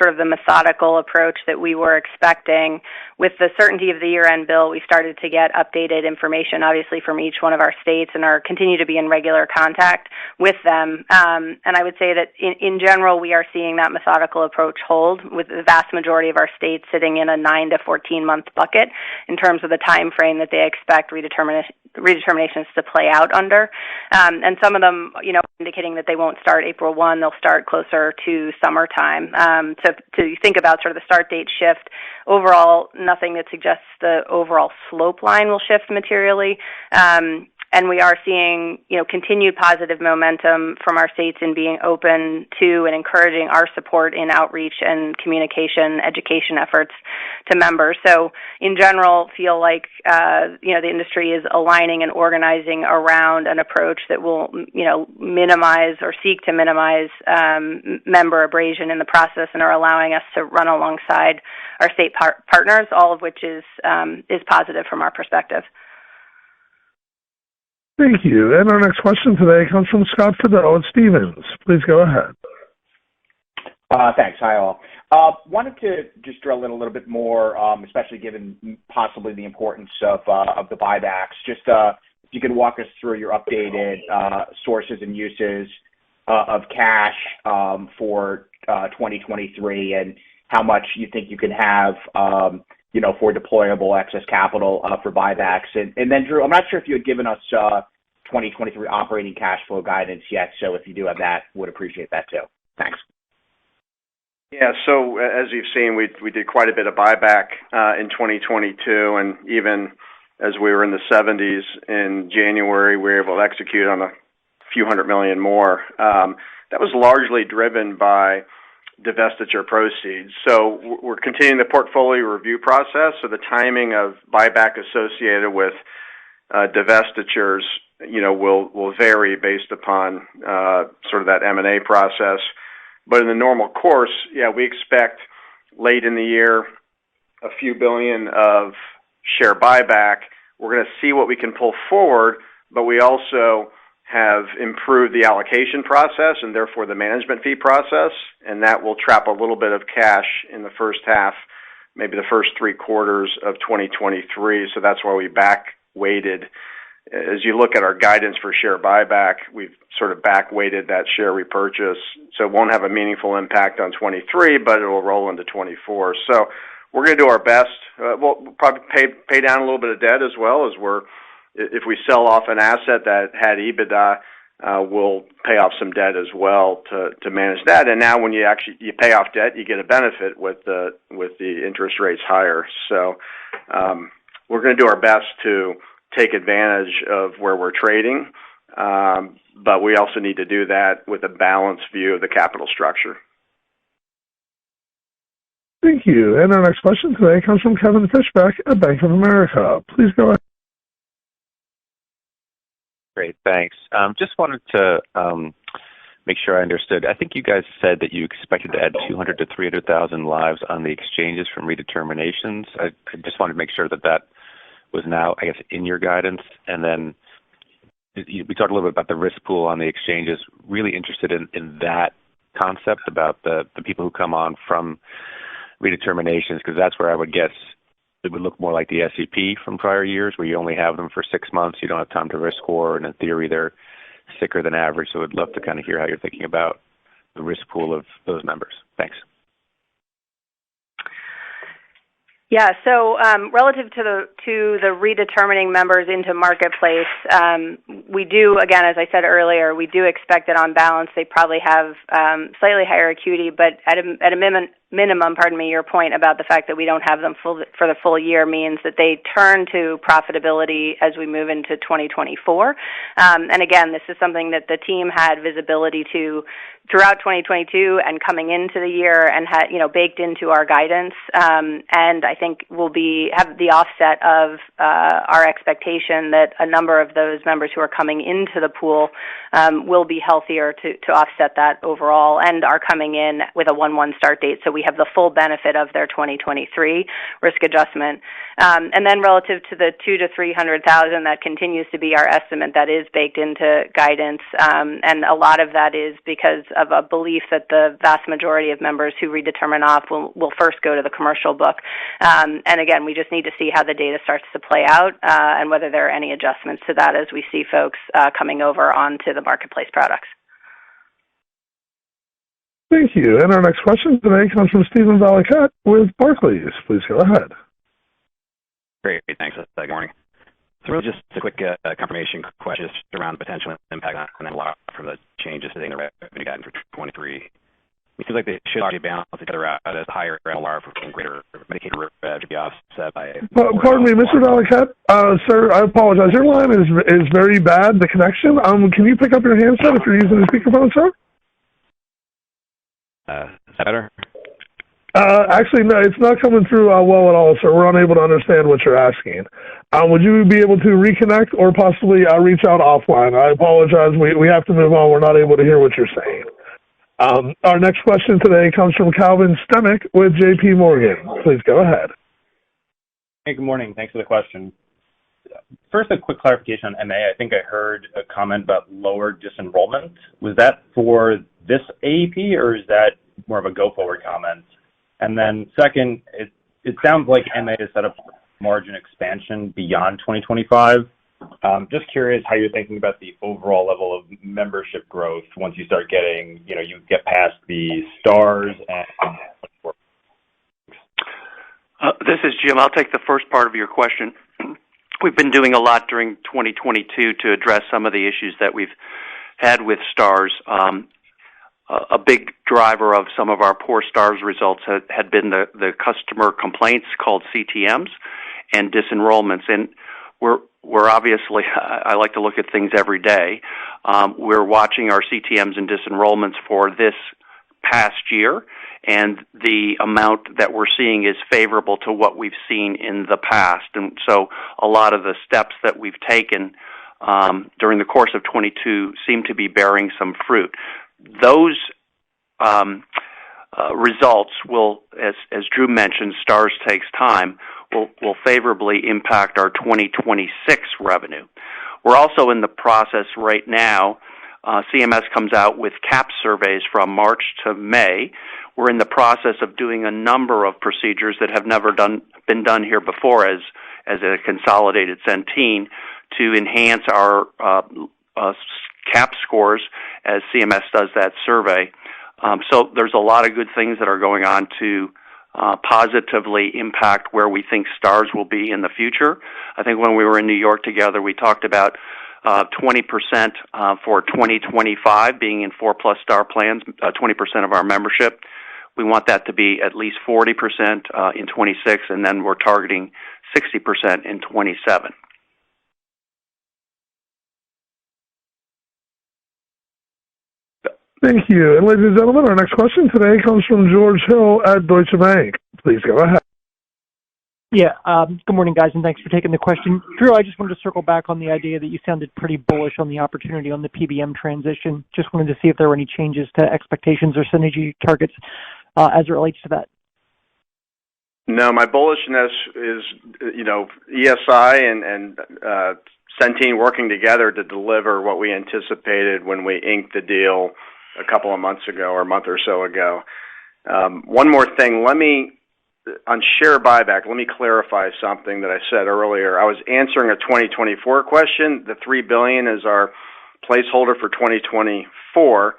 sort of the methodical approach that we were expecting. With the certainty of the year-end bill, we started to get updated information, obviously, from each one of our states and continue to be in regular contact with them. And I would say that in general, we are seeing that methodical approach hold, with the vast majority of our states sitting in a 9 to 14-month bucket in terms of the time frame that they expect redeterminations to play out under. And some of them, indicating that they won't start April 1, they'll start closer to summertime. So to think about sort of the start date shift, overall, nothing that suggests the overall slope line will shift materially. And we are seeing, continued positive momentum from our states in being open to and encouraging our support in outreach and communication, education efforts to members. So in general, feel like, the industry is aligning and organizing around an approach that will, minimize or seek to minimize member abrasion in the process, and are allowing us to run alongside our state partners, all of which is positive from our perspective. Thank you. And our next question today comes from Scott Fidel at Stephens. Please go ahead. Thanks. Hi, all. Wanted to just drill in a little bit more, especially given possibly the importance of the buybacks. Just if you could walk us through your updated sources and uses of cash for 2023, and how much you think you can have for deployable excess capital for buybacks. And then, Drew, I'm not sure if you had given us 2023 operating cash flow guidance yet, so if you do have that, would appreciate that too. Thanks. Yeah, so as you've seen, we did quite a bit of buyback in 2022, and even as we were in the 70s in January, we were able to execute on a few $100 million more. That was largely driven by divestiture proceeds. So we're continuing the portfolio review process, so the timing of buyback associated with divestitures, will vary based upon sort of that M&A process. But in the normal course, we expect late in the year a few billion of share buyback. We're going to see what we can pull forward, but we also have improved the allocation process and therefore the management fee process, and that will trap a little bit of cash in the first half, maybe the first 3 quarters of 2023. So that's why we back-weighted. As you look at our guidance for share buyback, we've sort of back-weighted that share repurchase, so it won't have a meaningful impact on 23, but it will roll into 24. So we're going to do our best. We'll probably pay down a little bit of debt as well, if we sell off an asset that had EBITDA, we'll pay off some debt as well to manage that. And now when you pay off debt, you get a benefit with the interest rates higher. So we're going to do our best to take advantage of where we're trading, but we also need to do that with a balanced view of the capital structure. Thank you. And our next question today comes from Kevin Fischbeck at Bank of America. Please go ahead. Great, thanks. Just wanted to make sure I understood. I think you guys said that you expected to add 200 to 300,000 lives on the exchanges from redeterminations. I just wanted to make sure that was now, I guess, in your guidance. And then we talked a little bit about the risk pool on the exchanges. Really interested in that concept about the people who come on from redeterminations, because that's where I would guess it would look more like the SEP from prior years, where you only have them for 6 months. You don't have time to risk score, and in theory, they're sicker than average. So I'd love to kind of hear how you're thinking about the risk pool of those members. Thanks. Yeah, so relative to the redetermining members into Marketplace, we do, again, as I said earlier, we do expect that on balance they probably have slightly higher acuity, but at a your point about the fact that we don't have them for the full year means that they turn to profitability as we move into 2024. And again, this is something that the team had visibility to throughout 2022 and coming into the year and had, baked into our guidance. And I think we'll have the offset of our expectation that a number of those members who are coming into the pool will be healthier to offset that overall and are coming in with a 1/1 start date. So we have the full benefit of their 2023 risk adjustment. And then relative to the 200,000 to 300,000, that continues to be our estimate that is baked into guidance. And a lot of that is because of a belief that the vast majority of members who redetermine off will first go to the commercial book. And again, we just need to see how the data starts to play out and whether there are any adjustments to that as we see folks coming over onto the marketplace products. Thank you. And our next question today comes from Stephen Valiquette with Barclays. Please go ahead. Great. Thanks. Good morning. So really just a quick confirmation question around the potential impact on MLR from the changes to the revenue guidance for 23. It seems like they should already balance together out as higher MLR from greater Medicaid to be offset by... Pardon me, Mr. Valiquette. Sir, I apologize. Your line is very bad, the connection. Can you pick up your handset if you're using a speakerphone, sir? Is that better? Actually, no, it's not coming through well at all, sir. We're unable to understand what you're asking. Would you be able to reconnect or possibly reach out offline? I apologize. We have to move on. We're not able to hear what you're saying. Our next question today comes from Calvin Stemick with J.P. Morgan. Please go ahead. Hey, good morning. Thanks for the question. First, a quick clarification on MA. I think I heard a comment about lower disenrollment. Was that for this AEP, or is that more of a go-forward comment? And then second, it sounds like MA is set up for margin expansion beyond 2025. Just curious how you're thinking about the overall level of membership growth once you start getting, you get past the stars and... This is Jim. I'll take the first part of your question. We've been doing a lot during 2022 to address some of the issues that we've had with stars. A big driver of some of our poor stars results had been the customer complaints called CTMs and disenrollments. And we're obviously, I like to look at things every day. We're watching our CTMs and disenrollments for this past year, and the amount that we're seeing is favorable to what we've seen in the past. And so a lot of the steps that we've taken during the course of 22 seem to be bearing some fruit. Those results will, as Drew mentioned, stars takes time, will favorably impact our 2026 revenue. We're also in the process right now. CMS comes out with CAP surveys from March to May. We're in the process of doing a number of procedures that have never been done here before as a consolidated Centene to enhance our CAP scores as CMS does that survey. So there's a lot of good things that are going on to positively impact where we think stars will be in the future. I think when we were in New York together, we talked about 20% for 2025 being in 4+ star plans, 20% of our membership. We want that to be at least 40% in 26, and then we're targeting 60% in 27. Thank you. And ladies and gentlemen, our next question today comes from George Hill at Deutsche Bank. Please go ahead. Yeah, good morning, guys, and thanks for taking the question. Drew, I just wanted to circle back on the idea that you sounded pretty bullish on the opportunity on the PBM transition. Just wanted to see if there were any changes to expectations or synergy targets as it relates to that. No, my bullishness is, ESI and Centene working together to deliver what we anticipated when we inked the deal a couple of months ago or a month or so ago. One more thing, on share buyback, let me clarify something that I said earlier. I was answering a 2024 question. The $3 billion is our placeholder for 2024.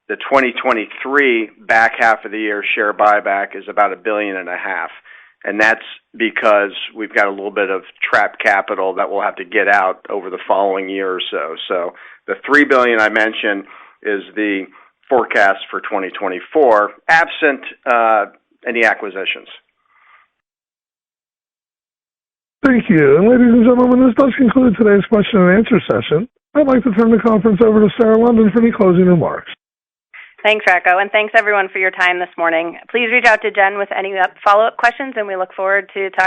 The 2023 back half of the year share buyback is about $1.5 billion. And that's because we've got a little bit of trapped capital that we'll have to get out over the following year or so. So the $3 billion I mentioned is the forecast for 2024, absent any acquisitions. Thank you. And ladies and gentlemen, this does conclude today's question and answer session. I'd like to turn the conference over to Sarah London for any closing remarks. Thanks, Rocco, and thanks everyone for your time this morning. Please reach out to Jen with any follow-up questions, and we look forward to talking